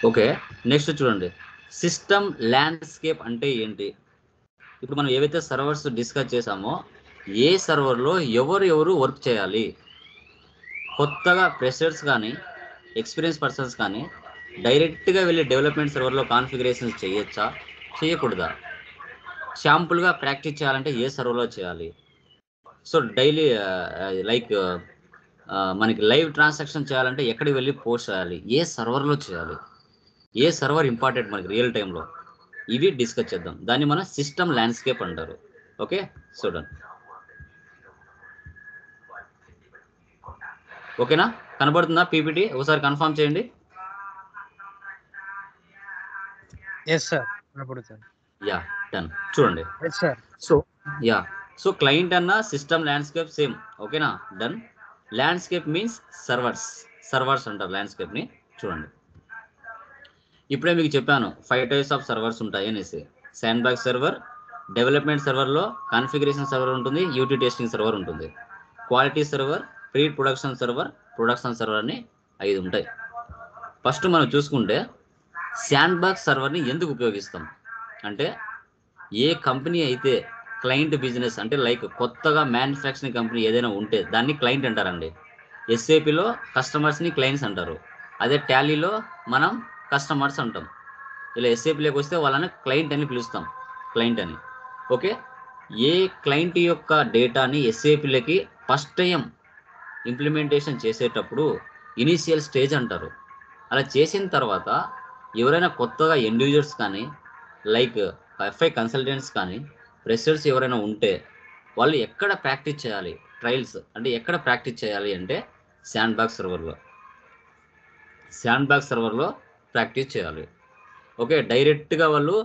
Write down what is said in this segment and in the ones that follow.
Okay, next చూడండి, system landscape అంటే ఏంటి. ఇప్పుడు మనం ఏవైతే సర్వర్స్ డిస్కస్ చేసామో ఏ సర్వర్లో ఎవరు వర్క్ చేయాలి, కొత్తగా ఫ్రెషర్స్ కానీ ఎక్స్పీరియన్స్ పర్సన్స్ కానీ డైరెక్ట్గా వెళ్ళి డెవలప్మెంట్ సర్వర్లో కాన్ఫిగరేషన్స్ చేయొచ్చా, చేయకూడదా, షాంపుల్గా ప్రాక్టీస్ చేయాలంటే ఏ సర్వర్లో చేయాలి. సో డైలీ లైక్ మనకి లైవ్ ట్రాన్సాక్షన్ చేయాలంటే ఎక్కడికి వెళ్ళి పోస్ట్ చేయాలి, ఏ సర్వర్లో చేయాలి, ఏ సర్వర్ ఇంపార్టెంట్ మనకి రియల్ టైంలో, ఇవి డిస్కస్ చేద్దాం. దాన్ని మనం సిస్టమ్ ల్యాండ్స్కేప్ అంటారు. ఓకే, చూడండి. ఓకేనా, కనబడుతుందా పీపీటీ, ఒకసారి కన్ఫర్మ్ చేయండి. ఎస్ సార్, కనబడుతుంది. Yeah, done. చూడండి, ఎస్ సార్. సో క్లయింట్ అన్న సిస్టమ్ ల్యాండ్స్కేప్ సేమ్. ఓకేనా, డన్. ల్యాండ్స్కేప్ మీన్స్ సర్వర్స్ అంటారు ల్యాండ్స్కేప్ని. చూడండి, ఇప్పుడే మీకు చెప్పాను 5 టైప్స్ ఆఫ్ సర్వర్స్ ఉంటాయి అనేసి. శాండ్ బాక్స్ సర్వర్, డెవలప్మెంట్ సర్వర్లో కాన్ఫిగరేషన్ సర్వర్ ఉంటుంది, యూటీ టెస్టింగ్ సర్వర్ ఉంటుంది, quality server, pre production server అని 5 ఉంటాయి. ఫస్ట్ మనం చూసుకుంటే శాండ్ బాక్స్ సర్వర్ని ఎందుకు ఉపయోగిస్తాం అంటే, ఏ కంపెనీ అయితే క్లయింట్ బిజినెస్ అంటే లైక్ కొత్తగా మ్యానుఫ్యాక్చరింగ్ కంపెనీ ఏదైనా ఉంటే దాన్ని క్లయింట్ అంటారండి. ఎస్ఏపిలో కస్టమర్స్ని క్లయింట్స్ అంటారు, అదే టాలీలో మనం కస్టమర్స్ అంటాం. ఇలా ఎస్ఏపిలోకి వస్తే వాళ్ళని క్లయింట్ అని పిలుస్తాం, క్లయింట్ అని. ఓకే, ఏ క్లయింట్ యొక్క డేటాని ఎస్ఏపిలోకి ఫస్ట్ టైం ఇంప్లిమెంటేషన్ చేసేటప్పుడు ఇనీషియల్ స్టేజ్ అంటారు. అలా చేసిన తర్వాత ఎవరైనా కొత్తగా ఎండ్ యూజర్స్ కానీ లైక్ ఎఫ్ఐ కన్సల్టెంట్స్ కానీ ఫ్రెషర్స్ ఎవరైనా ఉంటే వాళ్ళు ఎక్కడ ప్రాక్టీస్ చేయాలి, ట్రయల్స్ అంటే ఎక్కడ ప్రాక్టీస్ చేయాలి అంటే శాండ్ బాక్స్ సర్వర్లో ప్రాక్టీస్ చేయాలి. ఓకే, డైరెక్ట్గా వాళ్ళు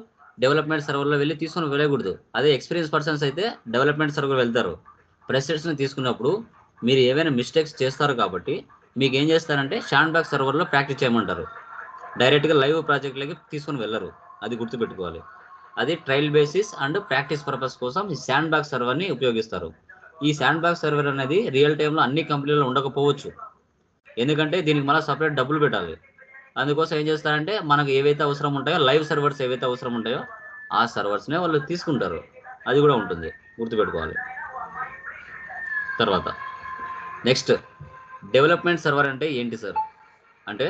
డెవలప్మెంట్ సర్వర్లో వెళ్ళి తీసుకొని వెళ్ళకూడదు. అదే ఎక్స్పీరియన్స్ పర్సన్స్ అయితే డెవలప్మెంట్ సర్వర్ వెళ్తారు. ఫ్రెషర్స్ని తీసుకున్నప్పుడు మీరు ఏవైనా మిస్టేక్స్ చేస్తారు కాబట్టి మీకు ఏం చేస్తారంటే శాండ్ బాక్స్ సర్వర్లో ప్రాక్టీస్ చేయమంటారు, డైరెక్ట్గా లైవ్ ప్రాజెక్ట్లకి తీసుకొని వెళ్ళరు. అది గుర్తుపెట్టుకోవాలి. అది trial basis and practice purpose కోసం ఈ శాండ్ బాక్స్ సర్వర్ని ఉపయోగిస్తారు. ఈ శాండ్ బాక్స్ సర్వర్ అనేది రియల్ టైంలో అన్ని కంపెనీల్లో ఉండకపోవచ్చు, ఎందుకంటే దీనికి మళ్ళీ సపరేట్ డబ్బులు పెట్టాలి. అందుకోసం ఏం చేస్తారంటే మనకు ఏవైతే అవసరం ఉంటాయో లైవ్ సర్వర్స్ ఏవైతే అవసరం ఉంటాయో ఆ సర్వర్స్నే వాళ్ళు తీసుకుంటారు. అది కూడా ఉంటుంది, గుర్తుపెట్టుకోవాలి. తర్వాత నెక్స్ట్, డెవలప్మెంట్ సర్వర్ అంటే ఏంటి సార్ అంటే,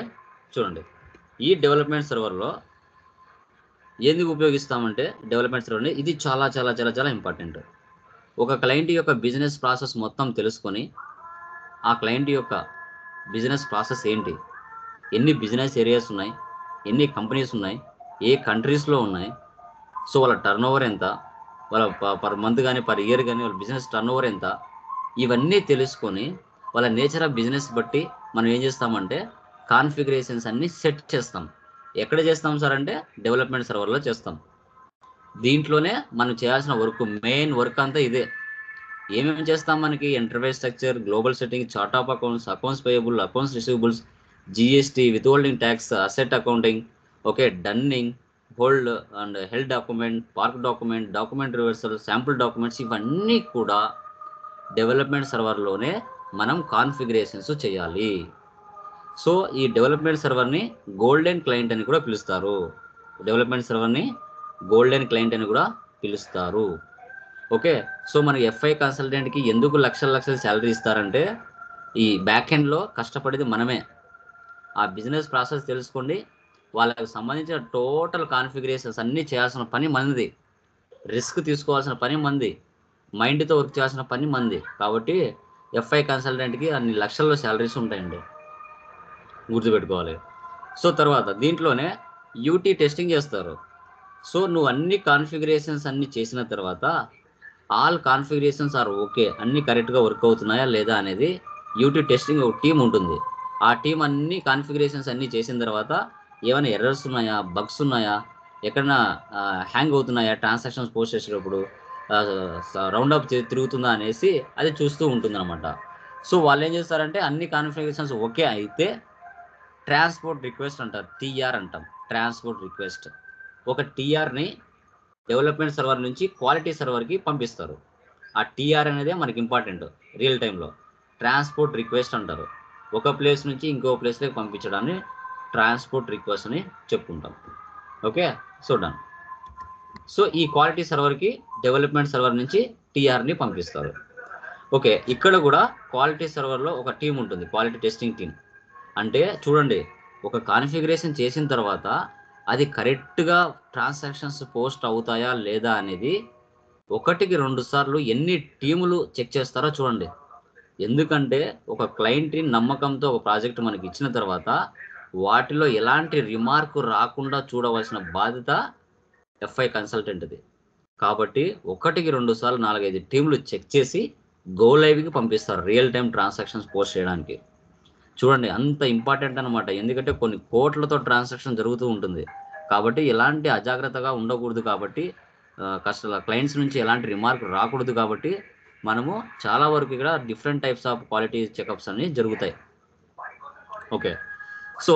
చూడండి, ఈ డెవలప్మెంట్ సర్వర్లో ఎందుకు ఉపయోగిస్తామంటే డెవలప్మెంట్ సర్వర్ని, ఇది చాలా చాలా చాలా చాలా ఇంపార్టెంట్. ఒక క్లయింట్ యొక్క బిజినెస్ ప్రాసెస్ మొత్తం తెలుసుకొని ఆ క్లయింట్ యొక్క బిజినెస్ ప్రాసెస్ ఏంటి, ఎన్ని బిజినెస్ ఏరియాస్ ఉన్నాయి, ఎన్ని కంపెనీస్ ఉన్నాయి, ఏ కంట్రీస్లో ఉన్నాయి, సో వాళ్ళ టర్న్ ఓవర్ ఎంత, వాళ్ళ పర్ మంత్ కానీ పర్ ఇయర్ కానీ వాళ్ళ బిజినెస్ టర్న్ ఓవర్ ఎంత, ఇవన్నీ తెలుసుకొని వాళ్ళ నేచర్ ఆఫ్ బిజినెస్ బట్టి మనం ఏం చేస్తామంటే కాన్ఫిగరేషన్స్ అన్ని సెట్ చేస్తాం. ఎక్కడ చేస్తాం సార్ అంటే డెవలప్మెంట్ సర్వర్లో చేస్తాం. దీంట్లోనే మనం చేయాల్సిన మెయిన్ వర్క్ అంతా ఇదే. ఏమేమి చేస్తాం, మనకి enterprise structure, global setting, chart of accounts payable, accounts receivables, GST, withholding tax, asset accounting, okay, dunning, hold and held document, park document reversal, sample documents, ఇవన్నీ కూడా డెవలప్మెంట్ సర్వర్లోనే మనం కాన్ఫిగరేషన్స్ చేయాలి. సో ఈ డెవలప్మెంట్ సర్వర్ని గోల్డెన్ క్లయింట్ అని కూడా పిలుస్తారు. Okay, so మనకి f i కన్సల్టెంట్కి ఎందుకు లక్షల శాలరీ ఇస్తారంటే ఈ బ్యాక్ ఎండ్లో కష్టపడేది మనమే. ఆ బిజినెస్ ప్రాసెస్ తెలుసుకోండి, వాళ్ళకి సంబంధించిన టోటల్ కాన్ఫిగరేషన్స్ అన్నీ చేయాల్సిన పని మనది, రిస్క్ తీసుకోవాల్సిన పని మంది, మైండ్తో వర్క్ చేయాల్సిన పని మంది. కాబట్టి ఎఫ్ఐ కన్సల్టెంట్కి అన్ని లక్షల్లో శాలరీస్ ఉంటాయండి, గుర్తుపెట్టుకోవాలి. సో తర్వాత దీంట్లోనే యూటీ టెస్టింగ్ చేస్తారు. సో నువ్వు అన్ని కాన్ఫిగరేషన్స్ అన్ని చేసిన తర్వాత ఆల్ కాన్ఫిగరేషన్స్ ఆర్ ఓకే, అన్ని కరెక్ట్గా వర్క్ అవుతున్నాయా లేదా అనేది యూటీ టెస్టింగ్ ఒక టీం ఉంటుంది. ఆ టీం అన్ని కాన్ఫిగరేషన్స్ అన్ని చేసిన తర్వాత ఏమైనా ఎర్రర్స్ ఉన్నాయా, బగ్స్ ఉన్నాయా, ఎక్కడైనా హ్యాంగ్ అవుతున్నాయా, ట్రాన్సాక్షన్స్ పోస్ట్ చేసేటప్పుడు రౌండ్ అప్ తిరుగుతుందా అనేసి అది చూస్తూ ఉంటుంది అనమాట. సో వాళ్ళు ఏం చేస్తారంటే అన్ని కాన్ఫిగరేషన్స్ ఓకే అయితే ట్రాన్స్పోర్ట్ రిక్వెస్ట్ అంటారు, టీఆర్ అంటాం. ట్రాన్స్పోర్ట్ రిక్వెస్ట్ ఒక టీఆర్ని డెవలప్మెంట్ సర్వర్ నుంచి క్వాలిటీ సర్వర్కి పంపిస్తారు. ఆ టీఆర్ అనేది మనకి ఇంపార్టెంట్ రియల్ టైంలో. ట్రాన్స్పోర్ట్ రిక్వెస్ట్ అంటారు, ఒక ప్లేస్ నుంచి ఇంకో ప్లేస్లోకి పంపించడాన్ని ట్రాన్స్పోర్ట్ రిక్వెస్ట్ అని చెప్పుకుంటాం. Okay, so done. సో ఈ క్వాలిటీ సర్వర్కి డెవలప్మెంట్ సర్వర్ నుంచి టీఆర్ని పంపిస్తారు. ఓకే, ఇక్కడ కూడా క్వాలిటీ సర్వర్లో ఒక టీం ఉంటుంది, క్వాలిటీ టెస్టింగ్ టీం. అంటే చూడండి, ఒక కాన్ఫిగరేషన్ చేసిన తర్వాత అది కరెక్ట్గా ట్రాన్సాక్షన్స్ పోస్ట్ అవుతాయా లేదా అనేది 1-2 సార్లు ఎన్ని టీములు చెక్ చేస్తారో చూడండి. ఎందుకంటే ఒక క్లయింట్ని నమ్మకంతో ఒక ప్రాజెక్ట్ మనకి ఇచ్చిన తర్వాత వాటిలో ఎలాంటి రిమార్క్ రాకుండా చూడవలసిన బాధ్యత ఎఫ్ఐ కన్సల్టెంట్ది. కాబట్టి 1-2 సార్లు 4-5 టీములు చెక్ చేసి గో లైవ్కి పంపిస్తారు రియల్ టైం ట్రాన్సాక్షన్స్ పోస్ట్ చేయడానికి. చూడండి, అంత ఇంపార్టెంట్ అనమాట. ఎందుకంటే కొన్ని కోట్లతో ట్రాన్సాక్షన్ జరుగుతూ ఉంటుంది కాబట్టి ఎలాంటి అజాగ్రత్తగా ఉండకూడదు. కాబట్టి క్లయింట్స్ నుంచి ఎలాంటి రిమార్క్ రాకూడదు. కాబట్టి మనము చాలా వరకు ఇక్కడ different types of quality checkups అన్ని జరుగుతాయి. ఓకే, సో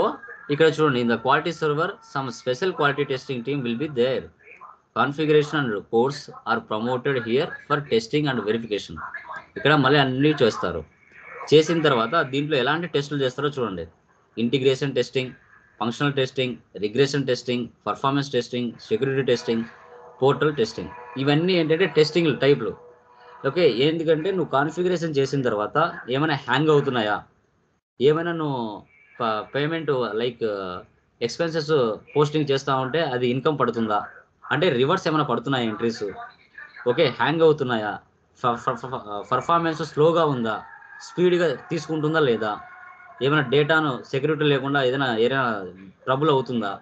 ఇక్కడ చూడండి, in the quality server some special quality testing team will be there. Configuration and course are promoted here for testing and verification. ఇక్కడ మళ్ళీ అన్ని చేస్తారు. చేసిన తర్వాత దీంట్లో ఎలాంటి టెస్టులు చేస్తారో చూడండి. Integration testing, functional testing, regression testing, performance testing, security testing, portal testing. ఇవన్నీ ఏంటంటే టెస్టింగ్ టైప్లు. ఓకే, ఎందుకంటే నువ్వు కాన్ఫిగరేషన్ చేసిన తర్వాత ఏమైనా హ్యాంగ్ అవుతున్నాయా, ఏమైనా నువ్వు పేమెంట్ లైక్ ఎక్స్పెన్సెస్ పోస్టింగ్ చేస్తూ ఉంటే అది ఇన్కమ్ పడుతుందా, అంటే రివర్స్ ఏమైనా పడుతున్నాయా ఎంట్రీస్, ఓకే, హ్యాంగ్ అవుతున్నాయా, పర్ఫార్మెన్స్ స్లోగా ఉందా, స్పీడ్గా తీసుకుంటుందా లేదా, ఏమైనా డేటాను సెక్యూరిటీ లేకుండా ఏదైనా ట్రబుల్ అవుతుందా,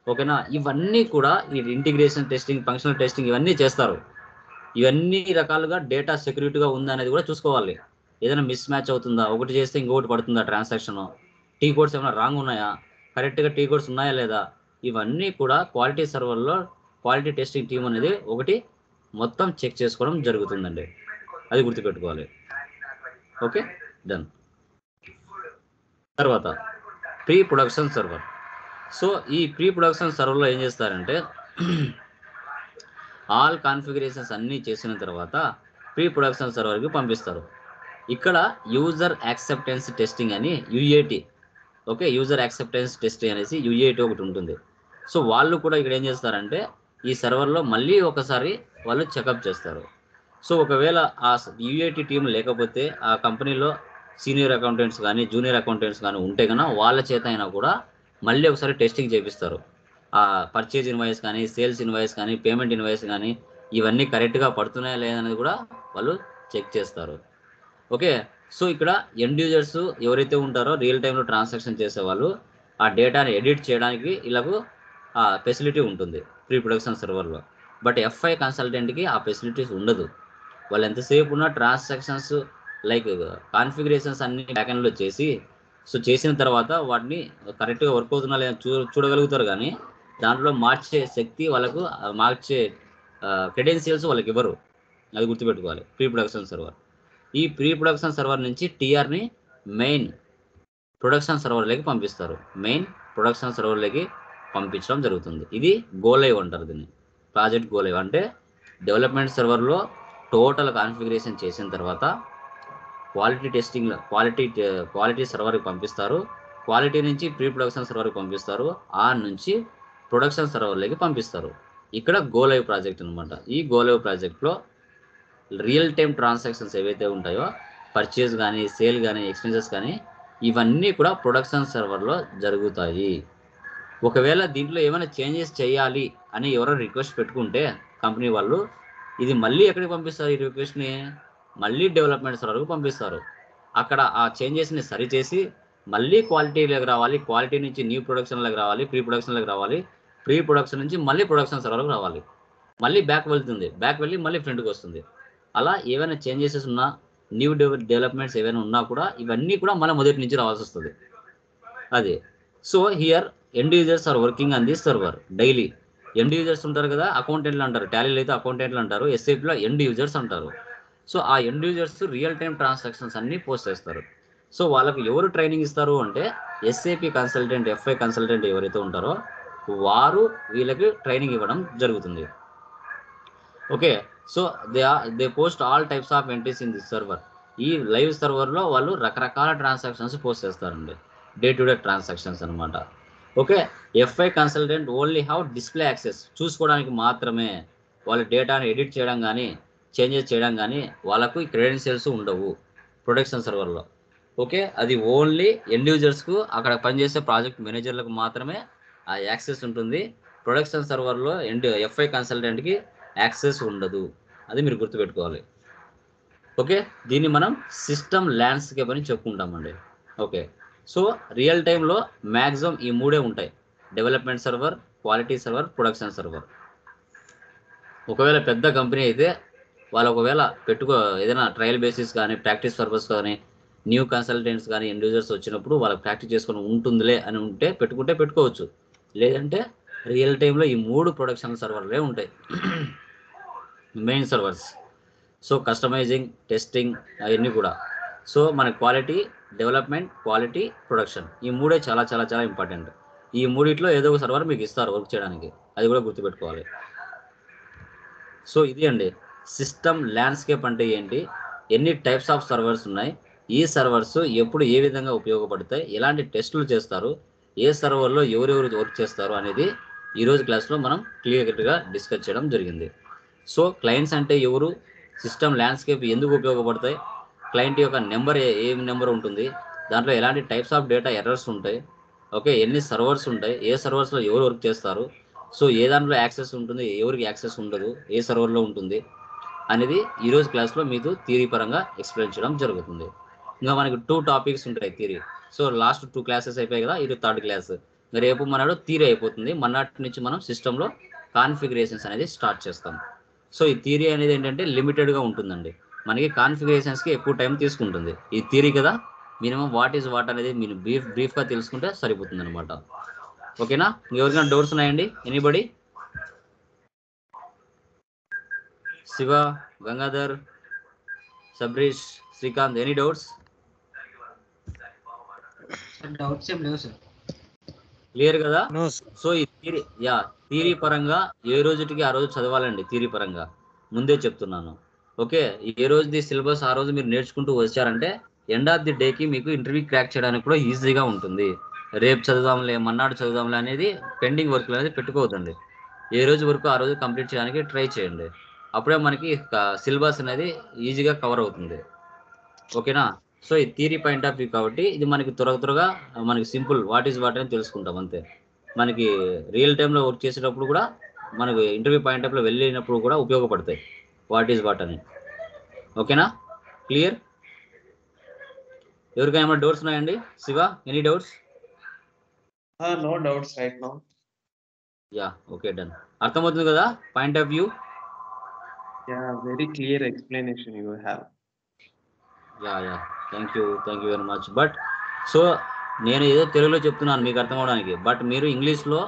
ఓకేనా. ఇవన్నీ కూడా ఈ ఇంటిగ్రేషన్ టెస్టింగ్, ఫంక్షనల్ టెస్టింగ్ ఇవన్నీ చేస్తారు. ఇవన్నీ రకాలుగా డేటా సెక్యూరిటీగా ఉందా అనేది కూడా చూసుకోవాలి. ఏదైనా మిస్ మ్యాచ్ అవుతుందా, ఒకటి చేస్తే ఇంకొకటి పడుతుందా ట్రాన్సాక్షన్, టీ కోడ్స్ ఏమైనా రాంగ్ ఉన్నాయా, కరెక్ట్గా టీ కోడ్స్ ఉన్నాయా లేదా, ఇవన్నీ కూడా క్వాలిటీ సర్వర్లో క్వాలిటీ టెస్టింగ్ టీం అనేది ఒకటి మొత్తం చెక్ చేసుకోవడం జరుగుతుందండి. అది గుర్తుపెట్టుకోవాలి. Okay, done. తర్వాత ప్రీ ప్రొడక్షన్ సర్వర్. సో ఈ ప్రీ ప్రొడక్షన్ సర్వర్లో ఏం చేస్తారంటే ఆల్ కాన్ఫిగరేషన్స్ అన్నీ చేసిన తర్వాత ప్రీ ప్రొడక్షన్ సర్వర్కి పంపిస్తారు. ఇక్కడ యూజర్ యాక్సెప్టెన్స్ టెస్టింగ్ అని యూఏటి, ఓకే, యూజర్ యాక్సెప్టెన్స్ టెస్టింగ్ అనేసి యూఏటి ఒకటి ఉంటుంది. సో వాళ్ళు కూడా ఇక్కడ ఏం చేస్తారంటే ఈ సర్వర్లో మళ్ళీ ఒకసారి వాళ్ళు చెకప్ చేస్తారు. సో ఒకవేళ ఆ యూఏటి టీం లేకపోతే ఆ కంపెనీలో సీనియర్ అకౌంటెంట్స్ కానీ జూనియర్ అకౌంటెంట్స్ కానీ ఉంటే కన్నా వాళ్ళ చేత అయినా కూడా మళ్ళీ ఒకసారి టెస్టింగ్ చేపిస్తారు. ఆ పర్చేజ్ ఇన్వాయిస్ కానీ, సేల్స్ ఇన్వాయిస్ కానీ, పేమెంట్ ఇన్వాయిస్ కానీ ఇవన్నీ కరెక్ట్గా పడుతున్నాయా లేదనేది కూడా వాళ్ళు చెక్ చేస్తారు. ఓకే, సో ఇక్కడ ఎండ్ యూజర్స్ ఎవరైతే ఉంటారో రియల్ టైంలో ట్రాన్సాక్షన్ చేసేవాళ్ళు ఆ డేటాని ఎడిట్ చేయడానికి ఇలాగూ ఆ ఫెసిలిటీ ఉంటుంది ప్రీ ప్రొడక్షన్ సర్వర్లో. బట్ ఎఫ్ఐ కన్సల్టెంట్కి ఆ ఫెసిలిటీస్ ఉండదు. వాళ్ళు ఎంతసేపు ఉన్న ట్రాన్సాక్షన్స్ లైక్ కాన్ఫిగరేషన్స్ అన్ని బ్యాకెండ్లో చేసి సో చేసిన తర్వాత వాటిని కరెక్ట్గా వర్క్ అవుతున్నా లేదా చూడగలుగుతారు. కానీ దాంట్లో మార్చే శక్తి వాళ్ళకు, మార్చే క్రెడెన్షియల్స్ వాళ్ళకి ఇవ్వరు. అది గుర్తుపెట్టుకోవాలి ప్రీ ప్రొడక్షన్ సర్వర్. ఈ ప్రీ ప్రొడక్షన్ సర్వర్ నుంచి టీఆర్ని మెయిన్ ప్రొడక్షన్ సర్వర్లోకి పంపిస్తారు. మెయిన్ ప్రొడక్షన్ సర్వర్లోకి పంపించడం జరుగుతుంది. ఇది గోలైవ్ అంటారు దీన్ని, ప్రాజెక్ట్ గోలైవ్. అంటే డెవలప్మెంట్ సర్వర్లో టోటల్ కాన్ఫిగరేషన్ చేసిన తర్వాత క్వాలిటీ టెస్టింగ్లో క్వాలిటీ సర్వర్కి పంపిస్తారు. క్వాలిటీ నుంచి ప్రీ ప్రొడక్షన్ సర్వర్కి పంపిస్తారు. ఆ నుంచి ప్రొడక్షన్ సర్వర్లోకి పంపిస్తారు. ఇక్కడ గోలైవ్ ప్రాజెక్ట్ అనమాట. ఈ గోలైవ్ ప్రాజెక్ట్లో రియల్ టైం ట్రాన్సాక్షన్స్ ఏవైతే ఉంటాయో పర్చేజ్ కానీ, సేల్ కానీ, ఎక్స్పెన్సెస్ కానీ ఇవన్నీ కూడా ప్రొడక్షన్ సర్వర్లో జరుగుతాయి. ఒకవేళ దీంట్లో ఏమైనా చేంజెస్ చేయాలి అని ఎవరో రిక్వెస్ట్ పెట్టుకుంటే కంపెనీ వాళ్ళు ఇది మళ్ళీ ఎక్కడికి పంపిస్తారు, ఈ రిక్వెస్ట్ని మళ్ళీ డెవలప్మెంట్ సర్వర్కి పంపిస్తారు. అక్కడ ఆ చేంజెస్ని సరిచేసి మళ్ళీ క్వాలిటీలోకి రావాలి, క్వాలిటీ నుంచి న్యూ ప్రొడక్షన్లోకి రావాలి, ప్రీ ప్రొడక్షన్లోకి రావాలి, ప్రీ ప్రొడక్షన్ నుంచి మళ్ళీ ప్రొడక్షన్ సర్వర్కి రావాలి, మళ్ళీ బ్యాక్ వెళ్తుంది, బ్యాక్ వెళ్ళి మళ్ళీ ఫ్రంట్కి వస్తుంది. అలా ఏవైనా చేంజెస్ ఉన్నా, న్యూ డెవలప్మెంట్స్ ఏవైనా ఉన్నా కూడా ఇవన్నీ కూడా మళ్ళీ మొదటి నుంచి రావాల్సి వస్తుంది. అదే so here end users are working on this server daily. End users ఉంటారు కదా, అకౌంటెంట్లు అంటారు, టాలీలో అయితే అకౌంటెంట్లు అంటారు, ఎస్ఏపీలో ఎండ్ యూజర్స్ అంటారు. సో ఆ end users real time transactions అన్నీ పోస్ట్ చేస్తారు. సో వాళ్ళకు ఎవరు ట్రైనింగ్ ఇస్తారు అంటే ఎస్ఏపీ కన్సల్టెంట్, ఎఫ్ఐ కన్సల్టెంట్ ఎవరైతే ఉంటారో వారు వీళ్ళకి ట్రైనింగ్ ఇవ్వడం జరుగుతుంది. Okay, so they post all types of entries in this server. ఈ లైవ్ సర్వర్లో వాళ్ళు రకరకాల ట్రాన్సాక్షన్స్ పోస్ట్ చేస్తారండి, డే టు డే ట్రాన్సాక్షన్స్ అనమాట. Okay, FI consultant only have display access, చూసుకోవడానికి మాత్రమే. వాళ్ళ డేటాని ఎడిట్ చేయడం కానీ చేంజెస్ చేయడం కానీ వాళ్ళకు క్రెడెన్షియల్స్ ఉండవు ప్రొడక్షన్ సర్వర్లో. ఓకే, అది ఓన్లీ ఎండ్ యూజర్స్కు అక్కడ పనిచేసే ప్రాజెక్ట్ మేనేజర్లకు మాత్రమే ఆ యాక్సెస్ ఉంటుంది. ప్రొడక్షన్ సర్వర్లో ఎఫ్ఐ కన్సల్టెంట్కి యాక్సెస్ ఉండదు. అది మీరు గుర్తుపెట్టుకోవాలి. ఓకే, దీన్ని మనం సిస్టమ్ ల్యాండ్స్కేప్ అని చెప్పుకుంటామండి. ఓకే, సో రియల్ టైంలో మ్యాక్సిమం ఈ మూడే ఉంటాయి: development server, quality server, production server. ఒకవేళ పెద్ద కంపెనీ అయితే వాళ్ళు ఒకవేళ ఏదైనా ట్రయల్ బేసిస్ కానీ ప్రాక్టీస్ పర్పస్ కానీ న్యూ కన్సల్టెంట్స్ కానీ ఎండ్ యూజర్స్ వచ్చినప్పుడు వాళ్ళకి ప్రాక్టీస్ చేసుకొని ఉంటుందిలే అని ఉంటే పెట్టుకోవచ్చు. లేదంటే రియల్ టైంలో ఈ 3 ప్రొడక్షన్ సర్వర్లే ఉంటాయి, main servers. So customising, testing అవన్నీ కూడా. సో మన క్వాలిటీ, డెవలప్మెంట్, క్వాలిటీ, ప్రొడక్షన్, ఈ మూడే చాలా చాలా చాలా ఇంపార్టెంట్. ఈ మూడిట్లో ఏదో ఒక సర్వర్ మీకు ఇస్తారు వర్క్ చేయడానికి, అది కూడా గుర్తుపెట్టుకోవాలి. సో ఇది అండి సిస్టమ్ ల్యాండ్స్కేప్ అంటే ఏంటి, ఎన్ని టైప్స్ ఆఫ్ సర్వర్స్ ఉన్నాయి, ఈ సర్వర్స్ ఎప్పుడు ఏ విధంగా ఉపయోగపడతాయి, ఎలాంటి టెస్టులు చేస్తారు, ఏ సర్వర్లో ఎవరెవరు వర్క్ చేస్తారు అనేది ఈరోజు క్లాస్లో మనం క్లియర్గా డిస్కస్ చేయడం జరిగింది. సో క్లయింట్స్ అంటే ఎవరు, సిస్టమ్ ల్యాండ్స్కేప్ ఎందుకు ఉపయోగపడతాయి, క్లయింట్ యొక్క నెంబర్ ఏం నెంబర్ ఉంటుంది, దాంట్లో ఎలాంటి టైప్స్ ఆఫ్ డేటా ఎర్రర్స్ ఉంటాయి, ఓకే, ఎన్ని సర్వర్స్ ఉంటాయి, ఏ సర్వర్స్లో ఎవరు వర్క్ చేస్తారు, సో ఏ దాంట్లో యాక్సెస్ ఉంటుంది, ఎవరికి యాక్సెస్ ఉండదు, ఏ సర్వర్లో ఉంటుంది అనేది ఈరోజు క్లాస్లో మీకు థియరీ పరంగా ఎక్స్ప్లెయిన్ చేయడం జరుగుతుంది. ఇంకా మనకి 2 టాపిక్స్ ఉంటాయి థియరీ. సో లాస్ట్ 2 క్లాసెస్ అయిపోయాయి కదా, ఇది 3rd క్లాస్. రేపు మనడు థియరీ అయిపోతుంది. మన్నాటి నుంచి మనం సిస్టంలో కాన్ఫిగరేషన్స్ అనేది స్టార్ట్ చేస్తాం. సో ఈ థియరీ అనేది ఏంటంటే లిమిటెడ్గా ఉంటుందండి, మనకి కాన్ఫిగరేషన్స్కి ఎక్కువ టైం తీసుకుంటుంది. ఈ థియరీ కదా, మినిమం వాట్ ఈజ్ వాట్ అనేది మీరు బ్రీఫ్గా తెలుసుకుంటే సరిపోతుంది అనమాట. ఓకేనా, ఎవరికైనా డౌట్స్ ఉన్నాయండి? Anybody? Shiva, Gangadhar, Sabrish, Srikanth, any doubts? Doubts ఏం లేవు సార్. క్లియర్ కదా? No sir. సో ఈ థియరీ పరంగా ఏ రోజుకి ఆ రోజు చదవాలండి. థియరీ పరంగా ముందే చెప్తున్నాను. ఓకే, ఏ రోజుది సిలబస్ ఆ రోజు మీరు నేర్చుకుంటూ వచ్చారంటే ఎండ్ ఆఫ్ ది డేకి మీకు ఇంటర్వ్యూ క్రాక్ చేయడానికి కూడా ఈజీగా ఉంటుంది. రేపు చదువుదాంలే, మన్నాడు చదువుదాంలే అనేది పెండింగ్ వర్క్లు అనేది పెట్టుకోవద్దండి. ఏ రోజు వరకు ఆ రోజు కంప్లీట్ చేయడానికి ట్రై చేయండి. అప్పుడే మనకి సిలబస్ అనేది ఈజీగా కవర్ అవుతుంది. ఓకేనా? సో ఈ థియరీ పాయింట్ ఆఫ్ వ్యూ కాబట్టి ఇది మనకి త్వరగా మనకి సింపుల్ వాట్ ఈజ్ వాట్ అని తెలుసుకుంటాం అంతే. మనకి రియల్ టైంలో వర్క్ చేసేటప్పుడు కూడా మనకు ఇంటర్వ్యూ పాయింట్ ఆఫ్లో వెళ్ళినప్పుడు కూడా ఉపయోగపడతాయి వాట్ ఈజ్ వాట్ అని. ఓకేనా, క్లియర్? ఎవరికైనా ఏమైనా డౌట్స్ ఉన్నాయండి? Shiva, any doubts? No doubts right now. Yeah, okay, done. అర్థమవుతుంది కదా point of view? Yeah, very clear explanation you have. Yeah, thank you very much. But so నేను ఏదో తెలుగులో చెప్తున్నాను మీకు అర్థం అవడానికి, బట్ మీరు ఇంగ్లీష్లో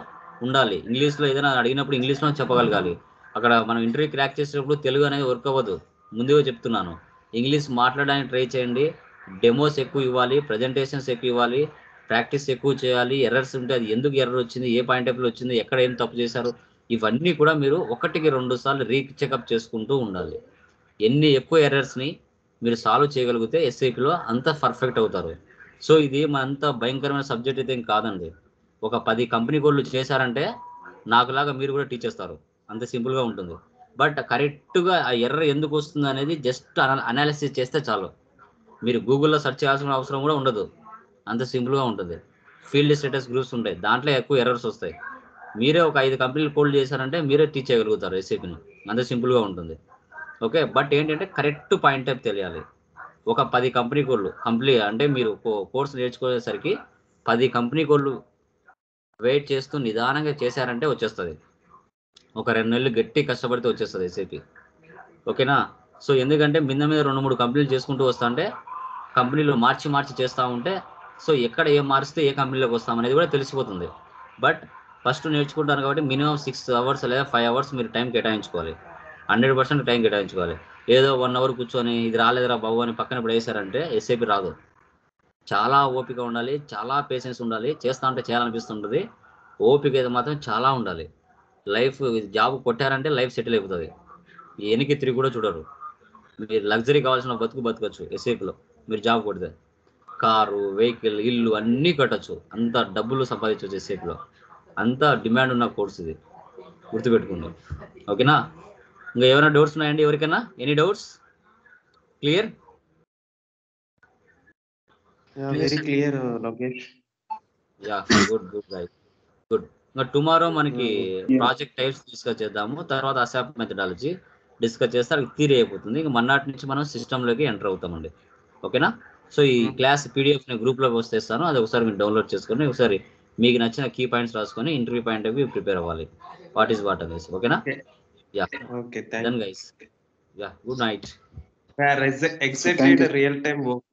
ఉండాలి. ఇంగ్లీష్లో ఏదైనా అడిగినప్పుడు ఇంగ్లీష్లో చెప్పగలగాలి. అక్కడ మనం ఇంటర్వ్యూ క్రాక్ చేసేటప్పుడు తెలుగు అనేది వర్క్ అవ్వదు, ముందుగా చెప్తున్నాను. ఇంగ్లీష్ మాట్లాడడానికి ట్రై చేయండి. డెమోస్ ఎక్కువ ఇవ్వాలి, ప్రజెంటేషన్స్ ఎక్కువ ఇవ్వాలి, ప్రాక్టీస్ ఎక్కువ చేయాలి. ఎర్రర్స్ ఉంటే అది ఎందుకు ఎర్రర్ వచ్చింది, ఏ పాయింట్ ఆఫ్లో వచ్చింది, ఎక్కడ ఏం తప్పు చేశారు, ఇవన్నీ కూడా మీరు 1-2 సార్లు రీచెకప్ చేసుకుంటూ ఉండాలి. ఎన్ని ఎక్కువ ఎర్రర్స్ని మీరు సాల్వ్ చేయగలిగితే ఎస్ఐపిలో అంత పర్ఫెక్ట్ అవుతారు. సో ఇది అంత భయంకరమైన సబ్జెక్ట్ అయితే ఏం కాదండి. ఒక 10 కంపెనీ కోడ్లు చేశారంటే నాకులాగా మీరు కూడా టీచ్ చేస్తారు, అంత సింపుల్గా ఉంటుంది. బట్ కరెక్ట్గా ఆ ఎర్రర్ ఎందుకు వస్తుంది అనేది జస్ట్ అనాలిసిస్ చేస్తే చాలు. మీరు గూగుల్లో సెర్చ్ చేయాల్సిన అవసరం కూడా ఉండదు, అంత సింపుల్గా ఉంటుంది. ఫీల్డ్ స్టేటస్ గ్రూప్స్ ఉంటాయి, దాంట్లో ఎక్కువ ఎర్రర్స్ వస్తాయి. మీరే ఒక 5 కంపెనీలు కోడ్ చేశారంటే మీరే టీచ్ చేయగలుగుతారు ఎస్ఐపిని, అంత సింపుల్గా ఉంటుంది. ఓకే, బట్ ఏంటంటే కరెక్ట్ పాయింట్ ఆఫ్ తెలియాలి. ఒక 10 కంపెనీ కోడ్లు కంప్లీట్ అంటే మీరు కోర్స్ నేర్చుకునేసరికి 10 కంపెనీ కోడ్లు వెయిట్ చేస్తూ నిదానంగా చేశారంటే వచ్చేస్తుంది. ఒక 2 నెలలు గట్టి కష్టపడితే వచ్చేస్తుంది ఎస్ఐపి. ఓకేనా? సో ఎందుకంటే మీద 2-3 కంపెనీలు చేసుకుంటూ వస్తా అంటే కంపెనీలు మార్చి చేస్తూ ఉంటే సో ఎక్కడ ఏం మారిస్తే ఏ కంపెనీలోకి వస్తాం అనేది కూడా తెలిసిపోతుంది. బట్ ఫస్ట్ నేర్చుకుంటాను కాబట్టి మినిమం 6 అవర్స్ లేదా 5 అవర్స్ మీరు టైం కేటాయించుకోవాలి, 100% టైం కేటాయించుకోవాలి. ఏదో 1 అవర్ కూర్చొని ఇది రాలేదురా బాబు అని పక్కన పడేసారంటే ఎస్ఐపి రాదు. చాలా ఓపిక ఉండాలి, చాలా పేషెన్స్ ఉండాలి, చేస్తా ఉంటే చేయాలనిపిస్తుంటుంది. ఓపిక అయితే మాత్రం చాలా ఉండాలి. లైఫ్ జాబ్ కొట్టారంటే లైఫ్ సెటిల్ అయిపోతుంది, ఎనికి తిరిగి కూడా చూడరు. మీరు లగ్జరీ కావాల్సిన బతుకు బతకచ్చు ఎస్ఐపిలో మీరు జాబ్ కొడితే. కారు, వెహికల్, ఇల్లు అన్నీ కట్టొచ్చు. అంత డబ్బులు సంపాదించవచ్చు SAPలో. అంత డిమాండ్ ఉన్న కోర్స్ ఇది, గుర్తుపెట్టుకోండి. ఓకేనా? ఇంకా ఏమైనా డౌట్స్ ఉన్నాయండి ఎవరికైనా? Any doubts? Clear? Yeah, very clear, Lokesh. Yeah, good guys, good. ఇంకా టుమారో మనకి ప్రాజెక్ట్ టైప్స్ డిస్కస్ చేద్దాము. తర్వాత అసాప్ మెథడాలజీ డిస్కస్ చేస్తే అది థియరీ అయిపోతుంది. ఇంకా మన్నాటి నుంచి మనం సిస్టంలోకి ఎంటర్ అవుతామండి. ఓకేనా? సో ఈ క్లాస్ PDF నేను గ్రూప్లోకి వస్తేస్తాను, అది ఒకసారి మీరు డౌన్లోడ్ చేసుకొని ఒకసారి మీకు నచ్చిన కీ పాయింట్స్ రాసుకొని interview point of view prepare అవ్వాలి. వాట్ ఈస్ వాట్ అనేసి. ఓకేనా? Yeah, Okay, thank done you. Guys. Yeah, good night. Yeah, exactly the real time work.